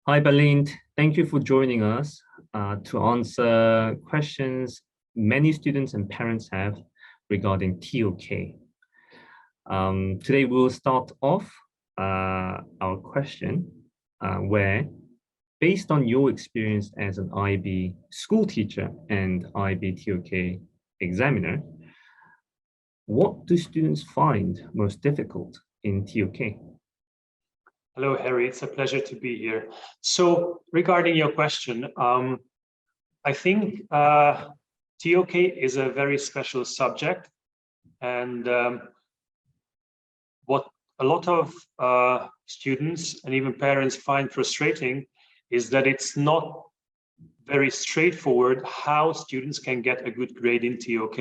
Hi, Balint. Thank you for joining us to answer questions many students and parents have regarding TOK. Today, we'll start off our question where, based on your experience as an IB school teacher and IB TOK examiner, what do students find most difficult in TOK? Hello, Harry. It's a pleasure to be here. So regarding your question, I think TOK is a very special subject. And what a lot of students and even parents find frustrating is that it's not very straightforward how students can get a good grade in TOK.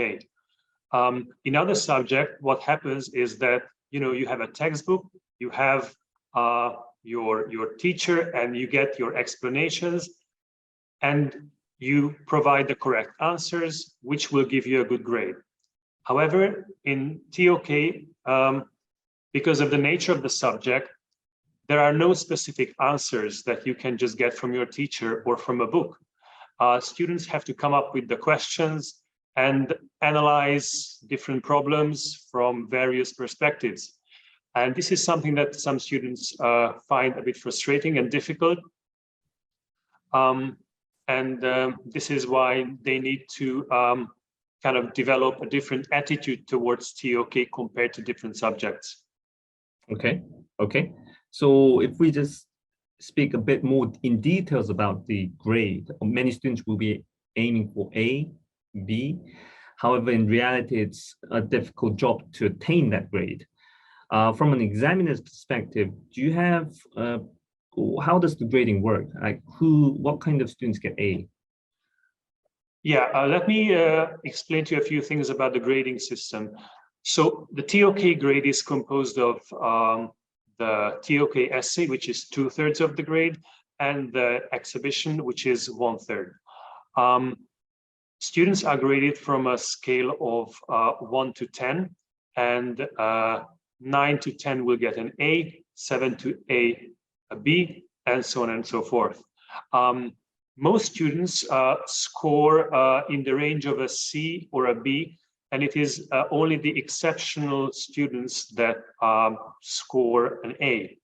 In other subjects, what happens is that, you have a textbook, you have your teacher, and you get your explanations, and you provide the correct answers, which will give you a good grade. However, in TOK, because of the nature of the subject, there are no specific answers that you can just get from your teacher or from a book. Students have to come up with the questions and analyze different problems from various perspectives. And this is something that some students find a bit frustrating and difficult. This is why they need to kind of develop a different attitude towards TOK compared to different subjects. Okay. So if we just speak a bit more in details about the grade, many students will be aiming for A, B. However, in reality, it's a difficult job to attain that grade. From an examiner's perspective, do you have, how does the grading work? Like what kind of students get A? Yeah, let me explain to you a few things about the grading system. So the TOK grade is composed of the TOK essay, which is 2/3 of the grade, and the exhibition, which is 1/3. Students are graded from a scale of 1 to 10, and 9 to 10 will get an A, 7 to a B, and so on and so forth. Most students score in the range of a C or a B, and it is only the exceptional students that score an A.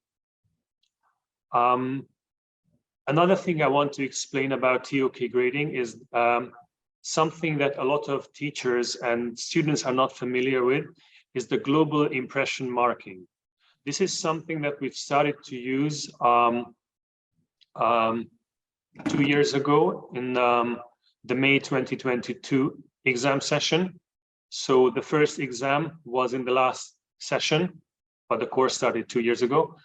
Another thing I want to explain about TOK grading is something that a lot of teachers and students are not familiar with, is the global impression marking. This is something that we've started to use 2 years ago in the May 2022 exam session. So the first exam was in the last session, but the course started 2 years ago.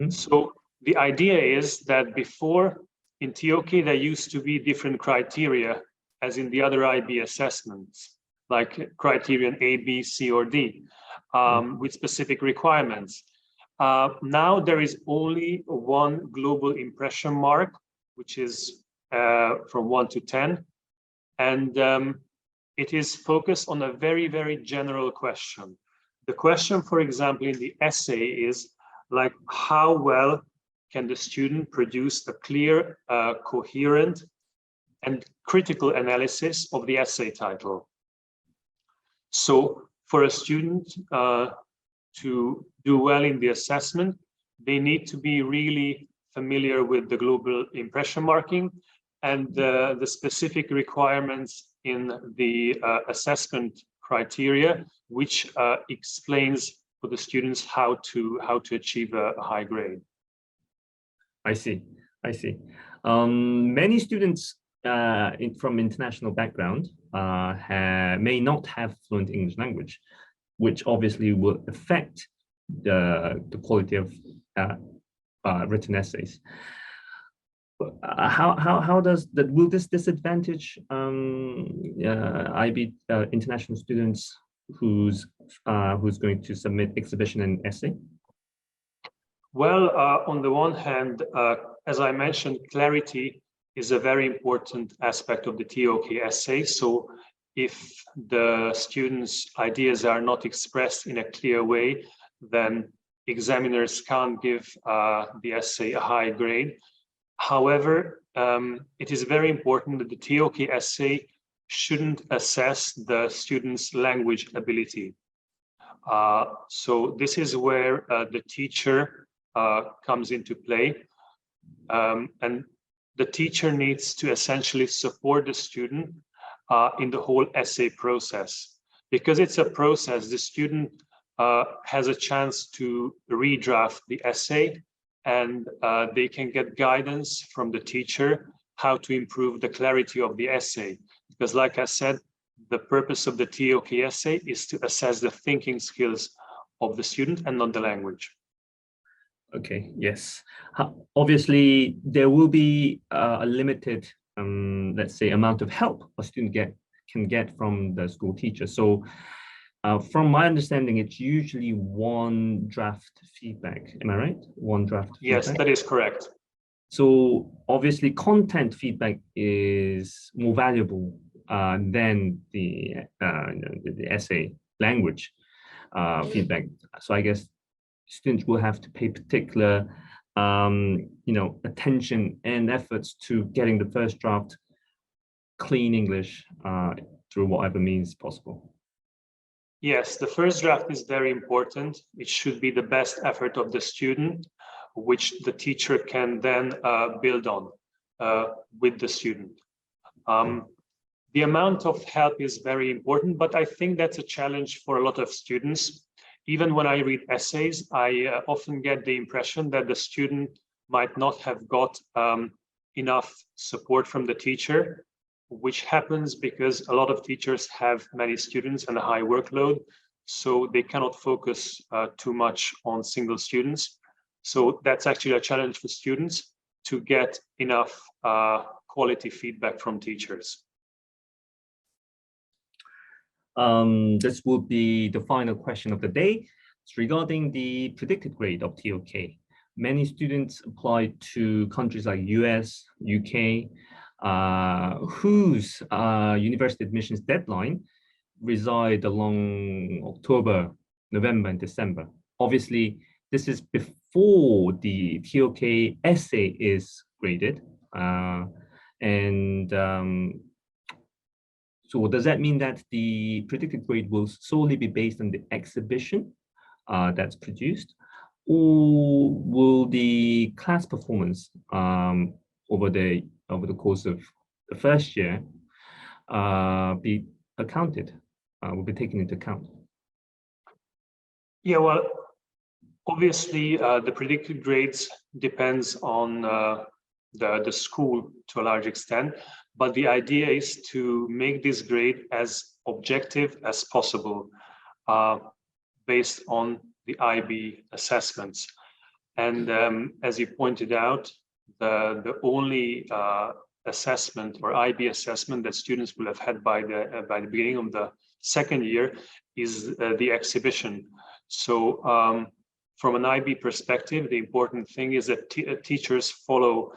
So the idea is that before in TOK, there used to be different criteria as in the other IB assessments, like criterion A, B, C, or D, with specific requirements. Now there is only one global impression mark, which is from 1 to 10. And it is focused on a very, very general question. The question, for example, in the essay is like, how well can the student produce a clear, coherent, and critical analysis of the essay title? So for a student to do well in the assessment, they need to be really familiar with the global impression marking and the specific requirements in the assessment criteria, which explains for the students how to achieve a high grade. I see. Many students from international background may not have fluent English language, which obviously will affect the quality of written essays. How does that, will this disadvantage IB international students who's going to submit exhibition and essay? Well, on the one hand, as I mentioned, clarity is a very important aspect of the TOK essay. So if the students' ideas are not expressed in a clear way, then examiners can't give the essay a high grade. However, it is very important that the TOK essay shouldn't assess the student's language ability. So this is where the teacher comes into play. And the teacher needs to essentially support the student in the whole essay process. Because it's a process, the student has a chance to redraft the essay, and they can get guidance from the teacher how to improve the clarity of the essay. Because like I said, the purpose of the TOK essay is to assess the thinking skills of the student and not the language. Okay, yes. Obviously, there will be a limited, let's say, amount of help a student can get from the school teacher. So from my understanding, it's usually one draft feedback. Am I right? One draft Yes, feedback? that is correct. So obviously, content feedback is more valuable than the essay language feedback. So I guess students will have to pay particular attention and efforts to getting the first draft clean English through whatever means possible. Yes, the first draft is very important. It should be the best effort of the student, which the teacher can then build on with the student. The amount of help is very important, but I think that's a challenge for a lot of students. Even when I read essays, I often get the impression that the student might not have got enough support from the teacher, which happens because a lot of teachers have many students and a high workload, so they cannot focus too much on single students. So that's actually a challenge for students to get enough quality feedback from teachers. This will be the final question of the day. It's regarding the predicted grade of TOK. Many students apply to countries like US, UK, whose university admissions deadline reside along October, November, and December. Obviously, this is before the TOK essay is graded. So does that mean that the predicted grade will solely be based on the exhibition that's produced, or will the class performance over the course of the first year be accounted, will be taken into account? Yeah, well, obviously the predicted grades depends on the school to a large extent, but the idea is to make this grade as objective as possible based on the IB assessments. And as you pointed out, the only assessment or IB assessment that students will have had by the beginning of the second year is the exhibition. So from an IB perspective, the important thing is that teachers follow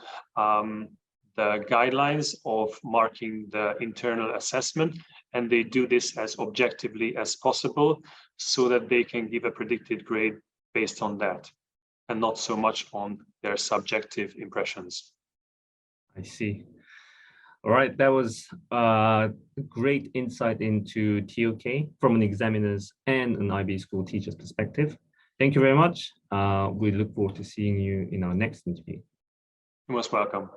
the guidelines of marking the internal assessment, and they do this as objectively as possible so that they can give a predicted grade based on that and not so much on their subjective impressions. I see. All right, that was a great insight into TOK from an examiner's and an IB school teacher's perspective. Thank you very much. We look forward to seeing you in our next interview. You're most welcome.